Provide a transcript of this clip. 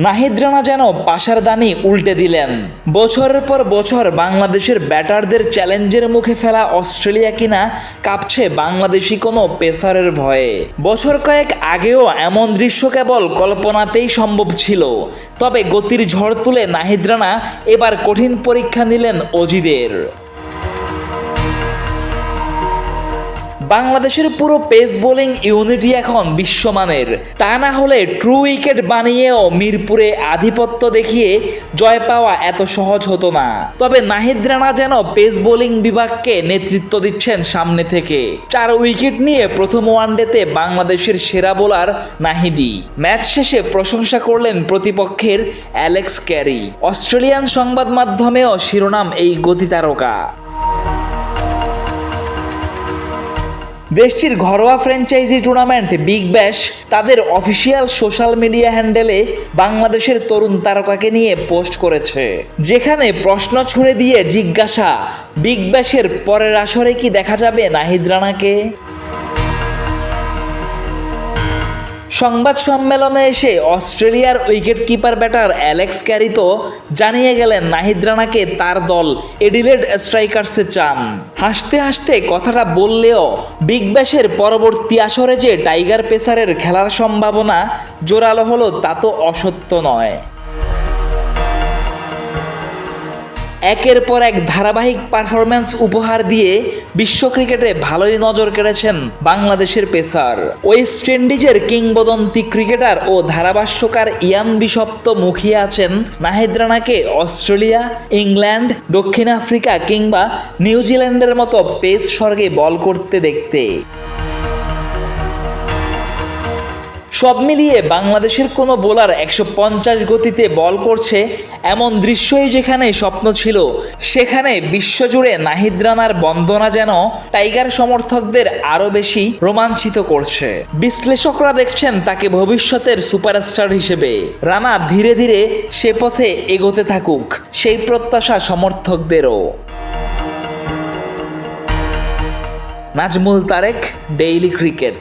নাহিদ রানা যেন পাশার দানি উল্টে দিলেন। বছরের পর বছর বাংলাদেশের ব্যাটারদের চ্যালেঞ্জের মুখে ফেলা অস্ট্রেলিয়া কিনা কাঁপছে বাংলাদেশি কোনো পেসারের ভয়ে। বছর কয়েক আগেও এমন দৃশ্য কেবল কল্পনাতেই সম্ভব ছিল। তবে গতির ঝড় তুলে নাহিদ রানা এবার কঠিন পরীক্ষা নিলেন অজিদের। বাংলাদেশের পুরো পেস বোলিং ইউনিটই এখন বিশ্বমানের। তা না হলে ট্রু উইকেট বানিয়েও মিরপুরে আধিপত্য দেখিয়ে জয় পাওয়া এত সহজ হতো না। তবে নাহিদ রানা যেন পেস বোলিং বিভাগকে নেতৃত্ব দিচ্ছেন সামনে থেকে। 4 উইকেট নিয়ে প্রথম ওয়ানডেতে বাংলাদেশের সেরা বোলার নাহিদই। ম্যাচ শেষে প্রশংসা করলেন প্রতিপক্ষের অ্যালেক্স ক্যারি। অস্ট্রেলিয়ান সংবাদ মাধ্যমেও শিরোনাম এই গতি তারকা। দেশটির ঘরোয়া ফ্র্যাঞ্চাইজি টুর্নামেন্ট বিগ ব্যাশ তাদের অফিসিয়াল সোশ্যাল মিডিয়া হ্যান্ডেলে বাংলাদেশের তরুণ তারকাকে নিয়ে পোস্ট করেছে, যেখানে প্রশ্ন ছুড়ে দিয়ে জিজ্ঞাসা, বিগ ব্যাশের পরের আসরে কি দেখা যাবে নাহিদ রানাকে? সংবাদ সম্মেলনে এসে অস্ট্রেলিয়ার wicket keeper batter Alex Carey তো জানিয়ে গেলেন নাহিদ রানাকে তার দল এডিলেড স্ট্রাইকার্সে চান। হাসতে হাসতে কথাটা বললেও বিগ ব্যাশের পরবর্তী আসরে যে টাইগার পেসারের খেলার সম্ভাবনা জোরালো হলো তা তো অসত্য নয়। একের পর এক ধারাবাহিক পারফরম্যান্স উপহার দিয়ে বিশ্ব ক্রিকেটে ভালোই নজর কেড়েছেন বাংলাদেশের পেসার। ওয়েস্ট ইন্ডিজের কিংবদন্তি ক্রিকেটার ও ধারাভাষ্যকার ইয়ান বিশপ্ত মুখিয়ে আছেন নাহিদ রানাকে অস্ট্রেলিয়া, ইংল্যান্ড, দক্ষিণ আফ্রিকা কিংবা নিউজিল্যান্ডের মতো পেস স্বর্গে বল করতে দেখতে। সব মিলিয়ে বাংলাদেশের কোনো বোলার 150 গতিতে বল করছে এমন দৃশ্যই যেখানে স্বপ্ন ছিল, সেখানে বিশ্বজুড়ে নাহিদ রানার বন্দনা যেন টাইগার সমর্থকদের আরও বেশি রোমাঞ্চিত করছে। বিশ্লেষকরা দেখছেন তাকে ভবিষ্যতের সুপারস্টার হিসেবে। রানা ধীরে ধীরে সে পথে এগোতে থাকুক, সেই প্রত্যাশা সমর্থকদেরও। Nazmul Tarek, Daily cricket.